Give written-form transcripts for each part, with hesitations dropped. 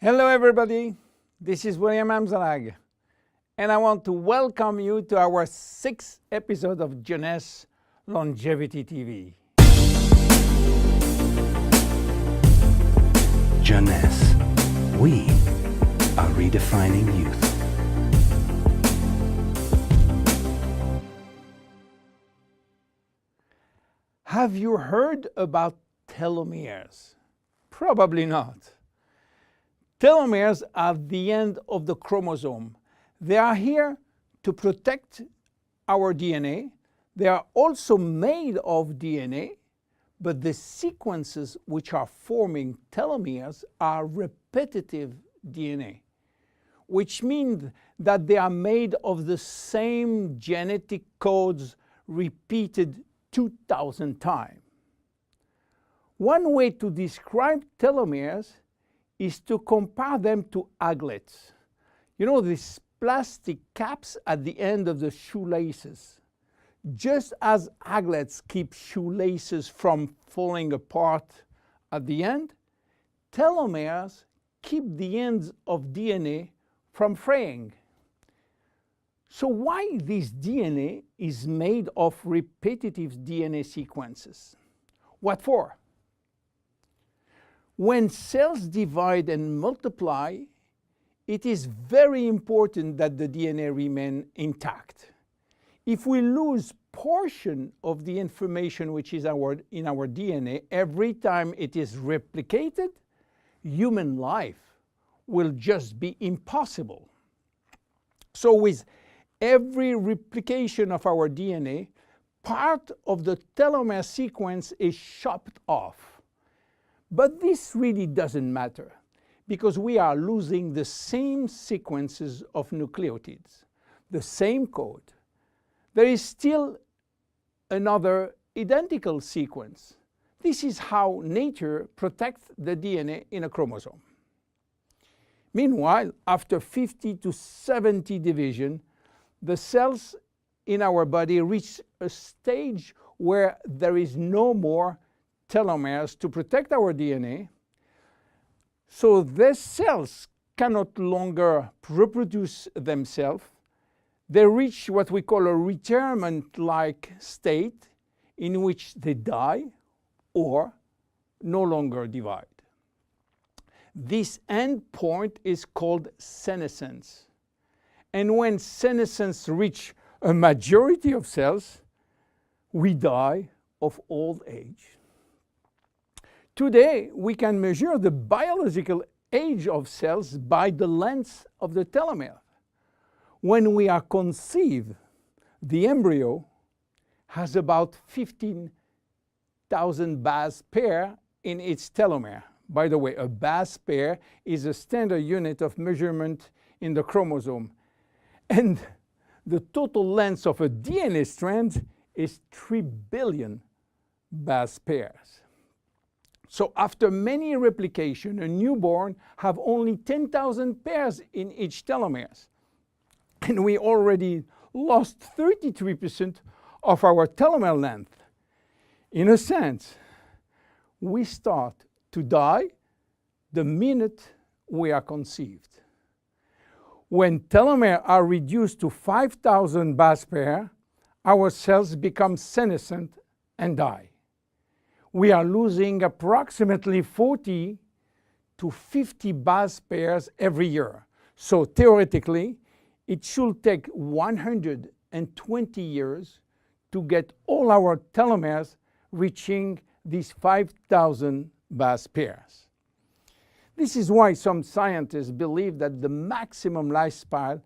Hello everybody, this is William Amzalag, and I want to welcome you to our 6th episode of Jeunesse Longevity TV. Jeunesse, we are redefining youth. Have you heard about telomeres? Probably not. Telomeres are the end of the chromosome. They are here to protect our DNA. They are also made of DNA, but the sequences which are forming telomeres are repetitive DNA, which means that they are made of the same genetic codes repeated 2,000 times. One way to describe telomeres is to compare them to aglets. You know, these plastic caps at the end of the shoelaces. Just as aglets keep shoelaces from falling apart at the end, telomeres keep the ends of DNA from fraying. So why this DNA is made of repetitive DNA sequences? What for? When cells divide and multiply, it is very important that the DNA remain intact. If we lose portion of the information which is in our DNA every time it is replicated, human life will just be impossible. So with every replication of our DNA, part of the telomere sequence is chopped off. But this really doesn't matter because we are losing the same sequences of nucleotides, the same code. There is still another identical sequence. This is how nature protects the DNA in a chromosome. Meanwhile, after 50 to 70 division, the cells in our body reach a stage where there is no more telomeres to protect our DNA. So these cells cannot longer reproduce themselves. They reach what we call a retirement-like state in which they die or no longer divide. This end point is called senescence. And when senescence reaches a majority of cells, we die of old age. Today, we can measure the biological age of cells by the length of the telomere. When we are conceived, the embryo has about 15,000 base pair in its telomere. By the way, a base pair is a standard unit of measurement in the chromosome. And the total length of a DNA strand is 3 billion base pairs. So after many replication, a newborn have only 10,000 pairs in each telomeres. And we already lost 33% of our telomere length. In a sense, we start to die the minute we are conceived. When telomeres are reduced to 5,000 base pairs, our cells become senescent and die. We are losing approximately 40 to 50 base pairs every year. So theoretically, it should take 120 years to get all our telomeres reaching these 5,000 base pairs. This is why some scientists believe that the maximum lifespan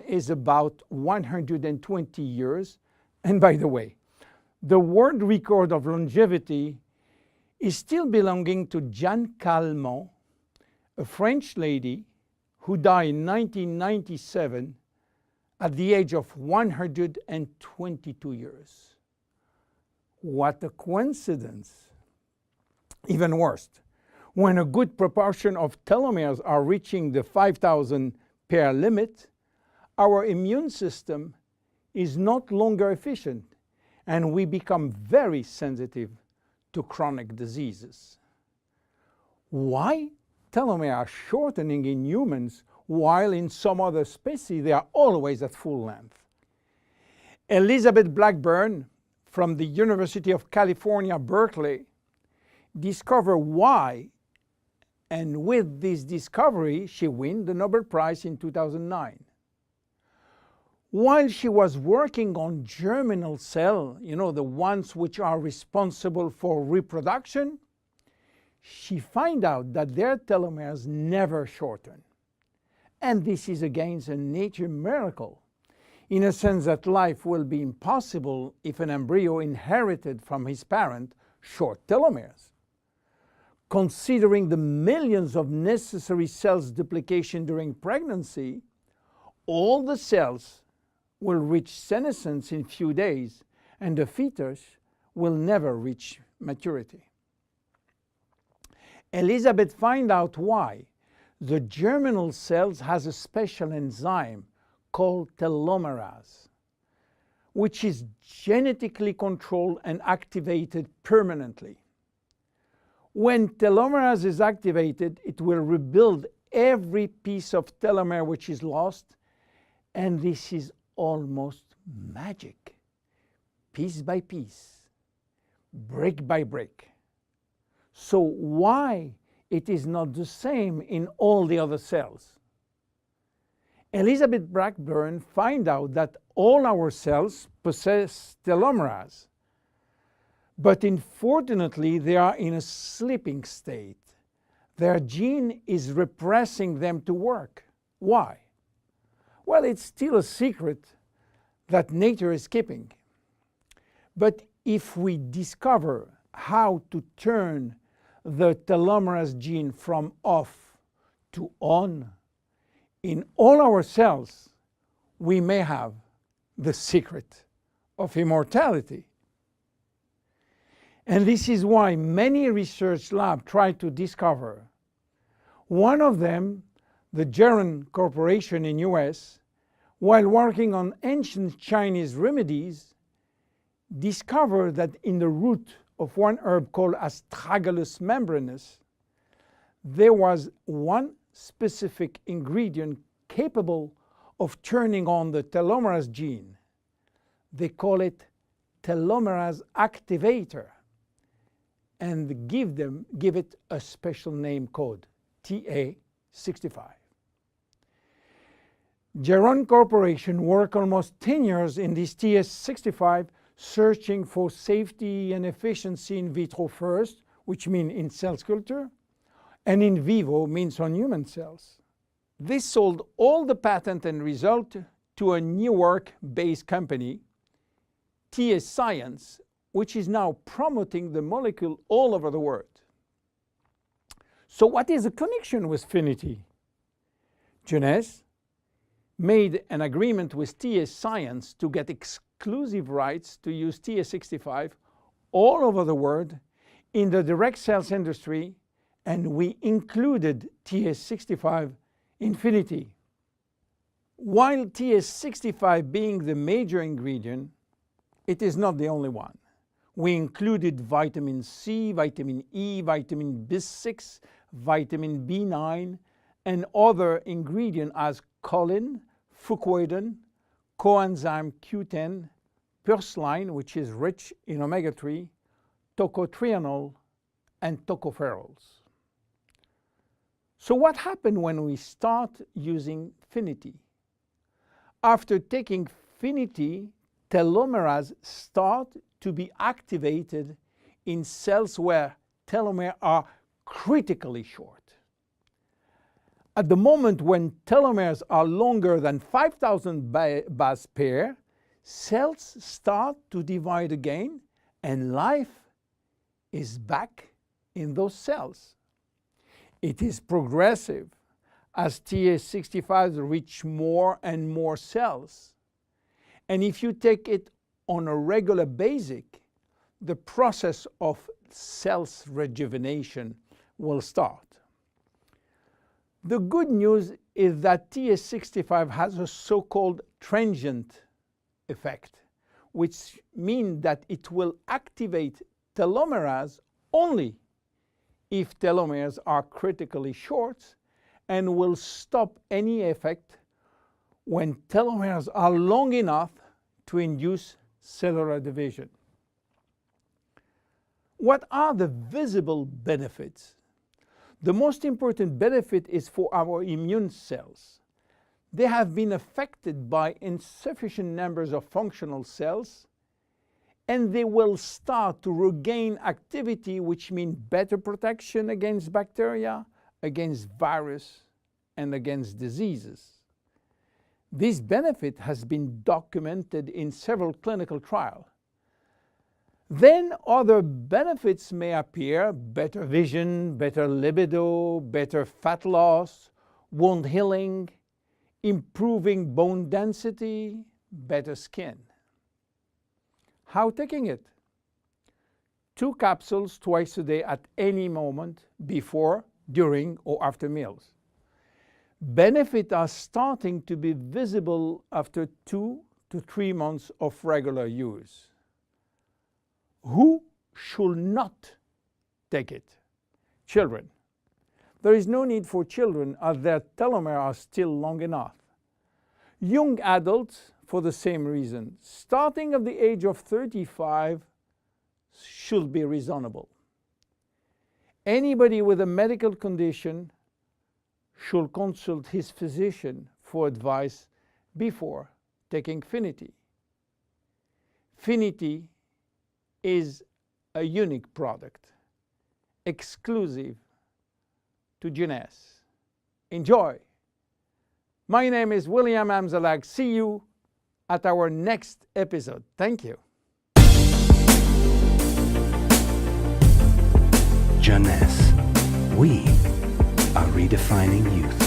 is about 120 years. And by the way, the world record of longevity is still belonging to Jeanne Calment, a French lady who died in 1997 at the age of 122 years. What a coincidence! Even worse, when a good proportion of telomeres are reaching the 5,000 pair limit, our immune system is not longer efficient, and we become very sensitive to chronic diseases. Why telomeres are shortening in humans, while in some other species they are always at full length. Elizabeth Blackburn from the University of California, Berkeley, discovered why, and with this discovery she won the Nobel Prize in 2009. While she was working on germinal cells, the ones which are responsible for reproduction, she found out that their telomeres never shorten. And this is again a nature miracle, in a sense that life will be impossible if an embryo inherited from his parent short telomeres. Considering the millions of necessary cells duplication during pregnancy, all the cells will reach senescence in few days, and the fetus will never reach maturity. Elizabeth found out why. The germinal cells has a special enzyme called telomerase, which is genetically controlled and activated permanently. When telomerase is activated, it will rebuild every piece of telomere which is lost, and this is almost magic. Piece by piece, brick by brick. So why it is not the same in all the other cells? Elizabeth Blackburn found out that all our cells possess telomerase, but unfortunately they are in a sleeping state. Their gene is repressing them to work. Why? Well, it's still a secret that nature is keeping. But if we discover how to turn the telomerase gene from off to on in all our cells, we may have the secret of immortality. And this is why many research labs try to discover. One of them, the Geron Corporation in US, while working on ancient Chinese remedies, discovered that in the root of one herb called Astragalus membranus, there was one specific ingredient capable of turning on the telomerase gene. They call it telomerase activator, and give it a special name code, TA65. Geron Corporation worked almost 10 years in this TA65, searching for safety and efficiency in vitro first, which means in cell culture, and in vivo means on human cells. They sold all the patent and result to a New York-based company, TA Science, which is now promoting the molecule all over the world. So what is the connection with Finiti? Jeunesse made an agreement with TA Science to get exclusive rights to use TA65 all over the world in the direct sales industry, and we included TA65 in Finiti. While TA65 being the major ingredient, it is not the only one. We included vitamin C, vitamin E, vitamin B6, vitamin B9, and other ingredients as choline, fucoidan, coenzyme Q10, purslane, which is rich in omega-3, tocotrienol, and tocopherols. So what happened when we start using Finiti? After taking Finiti, telomerase start to be activated in cells where telomeres are critically short. At the moment when telomeres are longer than 5,000 base pair, cells start to divide again, and life is back in those cells. It is progressive as TA65 reach more and more cells. And if you take it on a regular basis, the process of cells rejuvenation will start. The good news is that TA65 has a so-called transient effect, which means that it will activate telomerase only if telomeres are critically short and will stop any effect when telomeres are long enough to induce cellular division. What are the visible benefits? The most important benefit is for our immune cells. They have been affected by insufficient numbers of functional cells, and they will start to regain activity, which means better protection against bacteria, against virus, and against diseases. This benefit has been documented in several clinical trials. Then other benefits may appear: better vision, better libido, better fat loss, wound healing, improving bone density, better skin. How taking it? 2 capsules twice a day at any moment, before, during, or after meals. Benefits are starting to be visible after 2 to 3 months of regular use. Who should not take it? Children. There is no need for children, as their telomeres are still long enough. Young adults, for the same reason, starting at the age of 35, should be reasonable. Anybody with a medical condition should consult his physician for advice before taking Finiti. Finiti is a unique product, exclusive to Jeunesse. Enjoy! My name is William Amzalag. See you at our next episode. Thank you. Jeunesse. We are redefining youth.